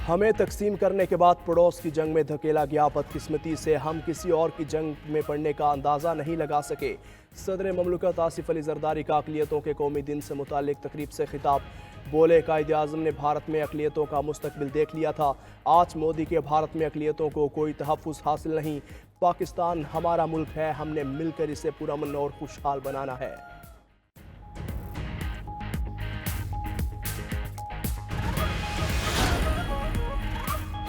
हमें तकसीम करने के बाद पड़ोस की जंग में धकेला गया। बदकिस्मती से हम किसी और की जंग में पड़ने का अंदाज़ा नहीं लगा सके। सदर ममलकत आसिफ अली जरदारी का अक़लियतों के कौमी दिन से मुतालिक तकरीब से खिताब। बोले, कायद आज़म ने भारत में अक़लियतों का मुस्तकबिल देख लिया था। आज मोदी के भारत में अक़लियतों को कोई तहफ़्फ़ुज़ हासिल नहीं। पाकिस्तान हमारा मुल्क है, हमने मिलकर इसे पुरअमन और खुशहाल बनाना है।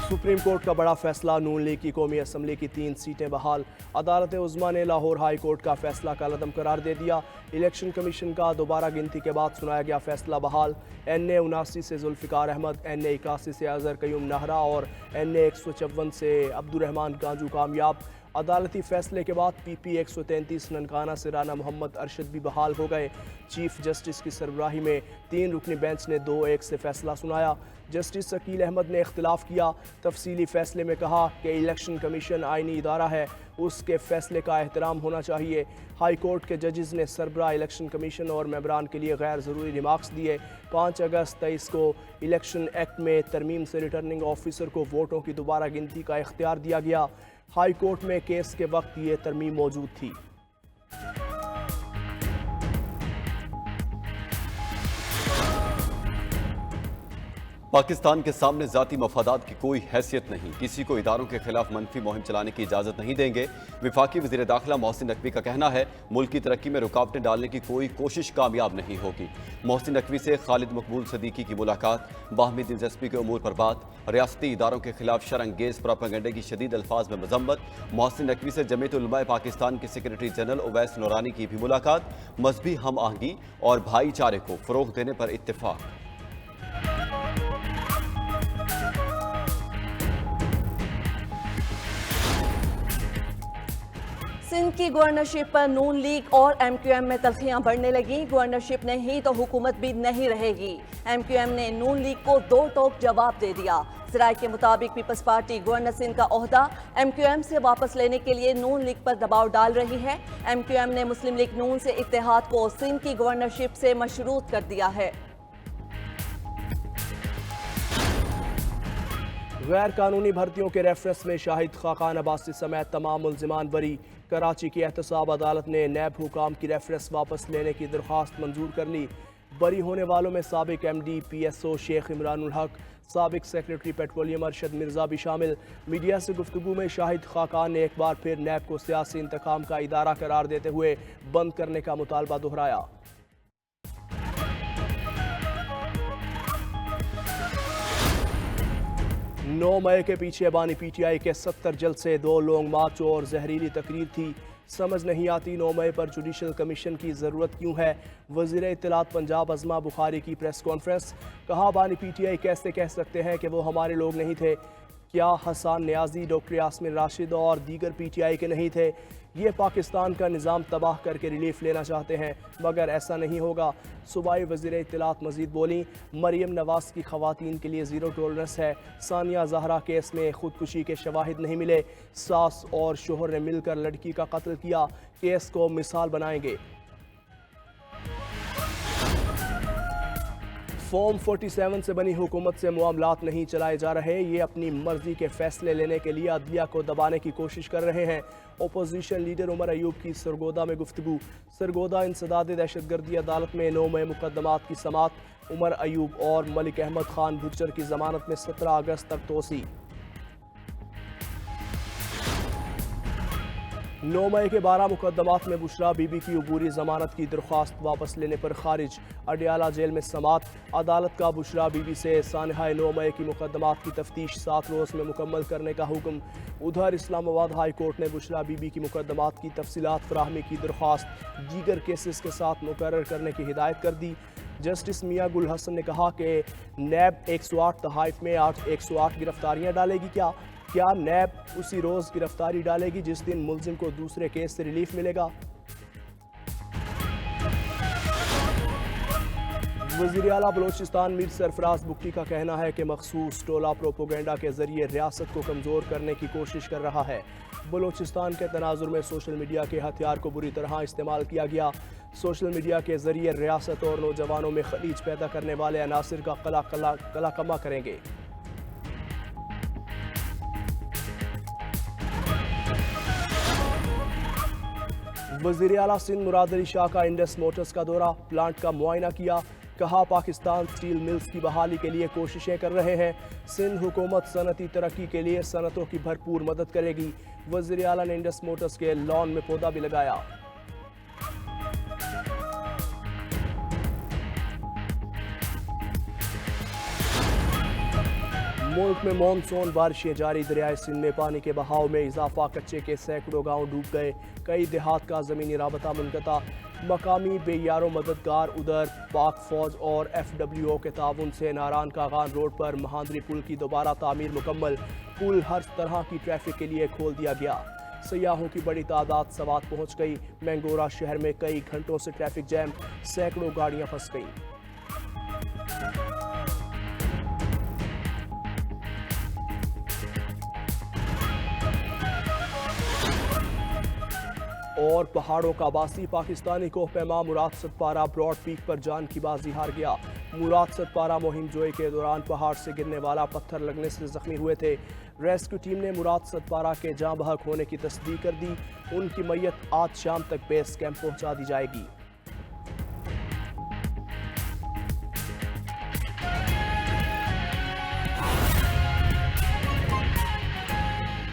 सुप्रीम कोर्ट का बड़ा फैसला। नून लीग की कौमी असम्बली की 3 सीटें बहाल। अदालत उज़्मा ने लाहौर हाई कोर्ट का फैसला कलअदम करार दे दिया। इलेक्शन कमीशन का दोबारा गिनती के बाद सुनाया गया फैसला बहाल। NA 79 से जुल्फ़िकार अहमद, NA 81 से अज़हर क़य्यूम नाहरा और NA 154 से अब्दुर्रहमान गांजू कामयाब। अदालती फैसले के बाद PP 133 ननकाना से राना मोहम्मद अरशद भी बहाल हो गए। चीफ जस्टिस की सरबराही में 3 रुकनी बेंच ने 2-1 से फैसला सुनाया। जस्टिस शकील अहमद ने इख्तिलाफ किया। तफसीली फैसले में कहा कि इलेक्शन कमीशन आइनी इदारा है, उसके फैसले का एहतराम होना चाहिए। हाई कोर्ट के जजेस ने सरबराह इलेक्शन कमीशन और मेंबरान के लिए गैर ज़रूरी रिमार्क्स दिए। 5 अगस्त 23 को इलेक्शन एक्ट में तरमीम से रिटर्निंग ऑफिसर को वोटों की दोबारा गिनती का इख्तियार दिया गया। हाई कोर्ट में केस के वक्त ये तरमीम मौजूद थी। पाकिस्तान के सामने जाती मफादात की कोई हैसियत नहीं। किसी को इदारों के खिलाफ मनफी मुहिम चलाने की इजाजत नहीं देंगे। विफाकी वज़ीर दाखिला मोहसिन नकवी का कहना है, मुल्क की तरक्की में रुकावटें डालने की कोई कोशिश कामयाब नहीं होगी। मोहसिन नकवी से खालिद मकबूल सदीकी की मुलाकात, बाहमी दिलचस्पी के उमूर पर बात, रियासती इदारों के खिलाफ शरअंगेज प्रोपेगेंडे की शदीद अल्फाज में मजम्मत। मोहसिन नकवी से जमीयत उलमा पाकिस्तान के सेक्रेटरी जनरल उवैस नूरानी की भी मुलाकात। मजहबी हम आहंगी और भाईचारे को फरोग देने पर इत्तेफाक। सिंध की गवर्नरशिप पर नून लीग और MQM में तल्खियां बढ़ने लगी। गवर्नरशिप नहीं तो हुकूमत भी नहीं रहेगी। MQM ने नून लीग को 2 टोक जवाब दे दिया। ज़राए के मुताबिक पीपल्स पार्टी गवर्नर सिंध का ओहदा MQM से वापस लेने के लिए नून लीग पर दबाव डाल रही है। MQM ने मुस्लिम लीग नून से इत्तेहाद को सिंध की गवर्नरशिप से मशरूत कर दिया है। गैर कानूनी भर्तियों के रेफरेंस में शाहिद खाकान अब्बासी समेत तमाम मुल्जिमान बरी। कराची की एहतसाब अदालत ने नैब हुकाम की रेफरेंस वापस लेने की दरख्वास्त मंजूर कर ली। बरी होने वालों में साबिक MD PSO शेख इमरानुल हक, साबिक सेक्रेटरी पेट्रोलियम अरशद मिर्जा भी शामिल। मीडिया से गुफ्तगू में शाहिद खाकान ने एक बार फिर नैब को सियासी इंतकाम का इदारा करार देते हुए बंद करने का मुतालबा दोहराया। 9 मई के पीछे बानी PTI के 70 जलसे, 2 लॉन्ग मार्च और जहरीली तकरीर थी। समझ नहीं आती 9 मई पर जुडिशल कमीशन की ज़रूरत क्यों है। वज़ीर इत्तलात पंजाब अज़मा बुखारी की प्रेस कॉन्फ्रेंस। कहा, बानी PTI कैसे कह सकते हैं कि वो हमारे लोग नहीं थे। क्या हसन न्याजी, डॉक्टर यास्मिन राशिद और दीगर PTI के नहीं थे। ये पाकिस्तान का निज़ाम तबाह करके रिलीफ लेना चाहते हैं, मगर ऐसा नहीं होगा। सूबाई वज़ीर इत्तलात मज़ीद बोली, मरियम नवाज़ की ख़वातीन के लिए ज़ीरो टॉलरेंस है। सानिया ज़हरा केस में खुदकुशी के शवाहिद नहीं मिले। सास और शोहर ने मिलकर लड़की का कत्ल किया। केस को मिसाल बनाएंगे। फॉर्म 47 से बनी हुकूमत से मामलात नहीं चलाए जा रहे। ये अपनी मर्जी के फैसले लेने के लिए अदलिया को दबाने की कोशिश कर रहे हैं। ओपोजिशन लीडर उमर अयूब की सरगोदा में गुफ्तगू। सरगोदा इंसदाद दहशतगर्दी अदालत में 9 मई मुकदमात की समाअत। उमर अयूब और मलिक अहमद खान भुच्चर की जमानत में 17 अगस्त तक तोसी। 9 मई के 12 मुकदमात में बुशरा बीबी की अबूरी जमानत की दरख्वास्त वापस लेने पर खारिज। अडियाला जेल में समाअत। अदालत का बुशरा बीबी से सानहा 9 मई की मुकदमात की तफ्तीश 7 रोज़ में मुकम्मल करने का हुक्म। उधर इस्लामाबाद हाई कोर्ट ने बुशरा बीबी की मुकदमात की तफसीलात फराहमी की दरख्वास्त दीगर केसेस के साथ मुकर्रर करने की हिदायत कर दी। जस्टिस मियां गुल हसन ने कहा कि नैब 108 तहाइफ में 108 गिरफ्तारियाँ डालेगी। क्या नैब उसी रोज़ गिरफ्तारी डालेगी जिस दिन मुल्जिम को दूसरे केस से रिलीफ मिलेगा। वज़ीर आला बलोचिस्तान मीर सरफराज बुक्टी का कहना है कि मखसूस टोला प्रोपोगेंडा के जरिए रियासत को कमज़ोर करने की कोशिश कर रहा है। बलोचिस्तान के तनाजुर में सोशल मीडिया के हथियार को बुरी तरह इस्तेमाल किया गया। सोशल मीडिया के जरिए रियासत और नौजवानों में खलीज पैदा करने वाले अनासिर का कला कमा करेंगे। वज़ीर आला सिंध मुराद अली शाह का इंडस मोटर्स का दौरा, प्लांट का मुआयना किया। कहा पाकिस्तान स्टील मिल्स की बहाली के लिए कोशिशें कर रहे हैं। सिंध हुकूमत सनती तरक्की के लिए सनतों की भरपूर मदद करेगी। वज़ीर आला ने इंडस मोटर्स के लॉन में पौधा भी लगाया। मुल्क में मानसून बारिशें जारी, दरियाए सिंध में पानी के बहाव में इजाफा, कच्चे के सैकड़ों गांव डूब गए, कई देहात का ज़मीनी राबता मुनक़ता। मकामी बेयारो मददगार उधर पाक फौज और FWO के ताउन से नारान कागान रोड पर महांदरी पुल की दोबारा तामीर मुकम्मल। पुल हर तरह की ट्रैफिक के लिए खोल दिया गया। सयाहों की बड़ी तादाद सवात पहुँच गई। मैंगोरा शहर में कई घंटों से ट्रैफिक जैम, सैकड़ों गाड़ियाँ फंस गईं। और पहाड़ों का बासी पाकिस्तानी कोह पैमा मुराद सतपारा ब्रॉड पीक पर जान की बाजी हार गया। मुराद सतपारा मुहिम जोई के दौरान पहाड़ से गिरने वाला पत्थर लगने से जख्मी हुए थे। रेस्क्यू टीम ने मुराद सतपारा के जाँ बहक होने की तस्दीक कर दी। उनकी मैयत आज शाम तक बेस कैंप पहुंचा दी जाएगी।